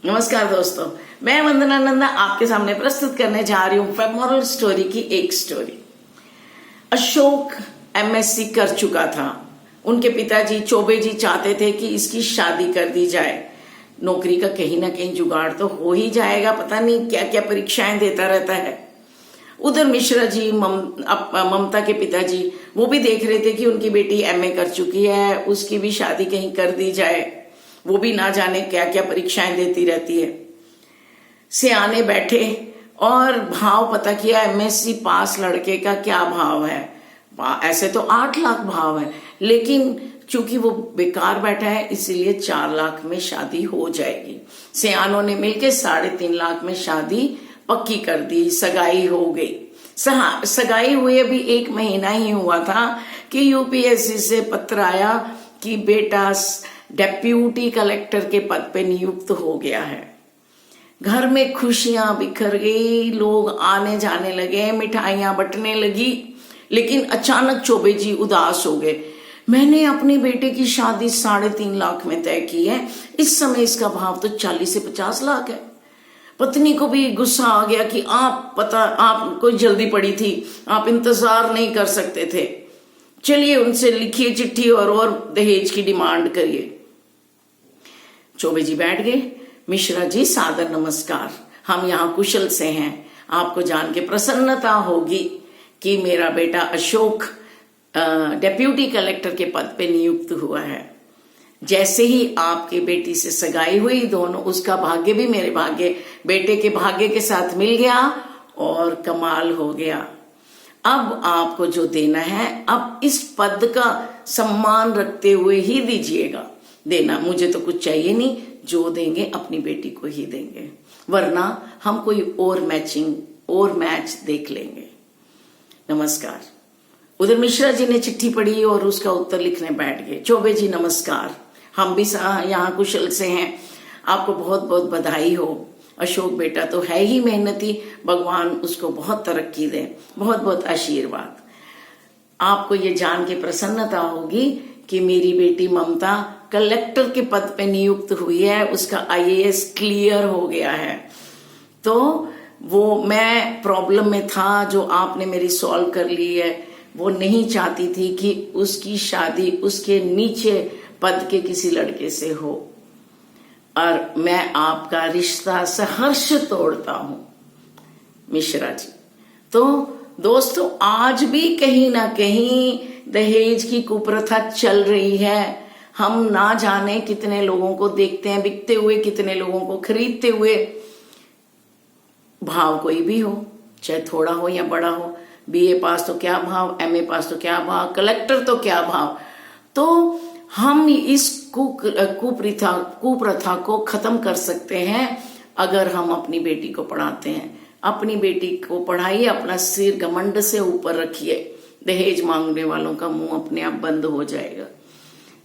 नमस्कार दोस्तों, मैं वंदना नंदा आपके सामने प्रस्तुत करने जा रही हूँ मोरल स्टोरी की एक स्टोरी। अशोक एमएससी कर चुका था। उनके पिताजी चौबे जी चाहते थे कि इसकी शादी कर दी जाए। नौकरी का कहीं ना कहीं जुगाड़ तो हो ही जाएगा, पता नहीं क्या क्या परीक्षाएं देता रहता है। उधर मिश्रा जी ममता के पिताजी वो भी देख रहे थे कि उनकी बेटी एमए कर चुकी है, उसकी भी शादी कहीं कर दी जाए। वो भी ना जाने क्या क्या परीक्षाएं देती रहती है। सियाने बैठे और भाव पता किया एमएससी पास लड़के का क्या भाव है। ऐसे तो 8 लाख भाव है, लेकिन चूंकि वो बेकार बैठा है इसीलिए 4 लाख में शादी हो जाएगी। सियानों ने मिलकर 3.5 लाख में शादी पक्की कर दी। सगाई हो गई। सगाई हुए अभी 1 महीना ही हुआ था कि यूपीएससी से पत्र आया कि बेटा डेप्यूटी कलेक्टर के पद पे नियुक्त हो गया है। घर में खुशियां बिखर गई, लोग आने जाने लगे, मिठाइयां बंटने लगी। लेकिन अचानक चौबे जी उदास हो गए। मैंने अपनी बेटे की शादी 3.5 लाख में तय की है, इस समय इसका भाव तो 40 से 50 लाख है। पत्नी को भी गुस्सा आ गया कि आपको जल्दी पड़ी थी, आप इंतजार नहीं कर सकते थे। चलिए उनसे लिखिए चिट्ठी और दहेज की डिमांड करिए। चौबे जी बैठ गए। मिश्रा जी सादर नमस्कार, हम यहाँ कुशल से हैं। आपको जान के प्रसन्नता होगी कि मेरा बेटा अशोक डेप्यूटी कलेक्टर के पद पे नियुक्त हुआ है। जैसे ही आपकी बेटी से सगाई हुई, दोनों उसका भाग्य भी मेरे बेटे के भाग्य के साथ मिल गया और कमाल हो गया। अब आपको जो देना है, अब इस पद का सम्मान रखते हुए ही दीजिएगा। देना मुझे तो कुछ चाहिए नहीं, जो देंगे अपनी बेटी को ही देंगे, वरना हम कोई और मैच देख लेंगे। नमस्कार। उधर मिश्रा जी ने चिट्ठी पढ़ी और उसका उत्तर लिखने बैठ गए। चौबे जी नमस्कार, हम भी यहाँ कुशल से हैं। आपको बहुत बहुत बधाई हो। अशोक बेटा तो है ही मेहनती, भगवान उसको बहुत तरक्की दे, बहुत बहुत आशीर्वाद। आपको ये जान के प्रसन्नता होगी कि मेरी बेटी ममता कलेक्टर के पद पे नियुक्त हुई है, उसका आईएएस क्लियर हो गया है। तो वो मैं प्रॉब्लम में था जो आपने मेरी सॉल्व कर ली है। वो नहीं चाहती थी कि उसकी शादी उसके नीचे पद के किसी लड़के से हो, और मैं आपका रिश्ता सहर्ष तोड़ता हूं मिश्रा जी। तो दोस्तों, आज भी कहीं ना कहीं दहेज की कुप्रथा चल रही है। हम ना जाने कितने लोगों को देखते हैं बिकते हुए, कितने लोगों को खरीदते हुए। भाव कोई भी हो, चाहे थोड़ा हो या बड़ा हो, बीए पास तो क्या भाव, एमए पास तो क्या भाव, कलेक्टर तो क्या भाव। तो हम इस कुप्रथा को खत्म कर सकते हैं अगर हम अपनी बेटी को पढ़ाते हैं। अपनी बेटी को पढ़ाइए, अपना सिर घमंड से ऊपर रखिए, दहेज मांगने वालों का मुंह अपने आप बंद हो जाएगा।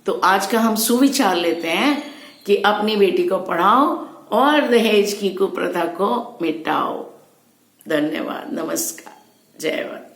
तो आज का हम सुविचार लेते हैं कि अपनी बेटी को पढ़ाओ और दहेज की कुप्रथा को मिटाओ। धन्यवाद, नमस्कार, जय वंदना।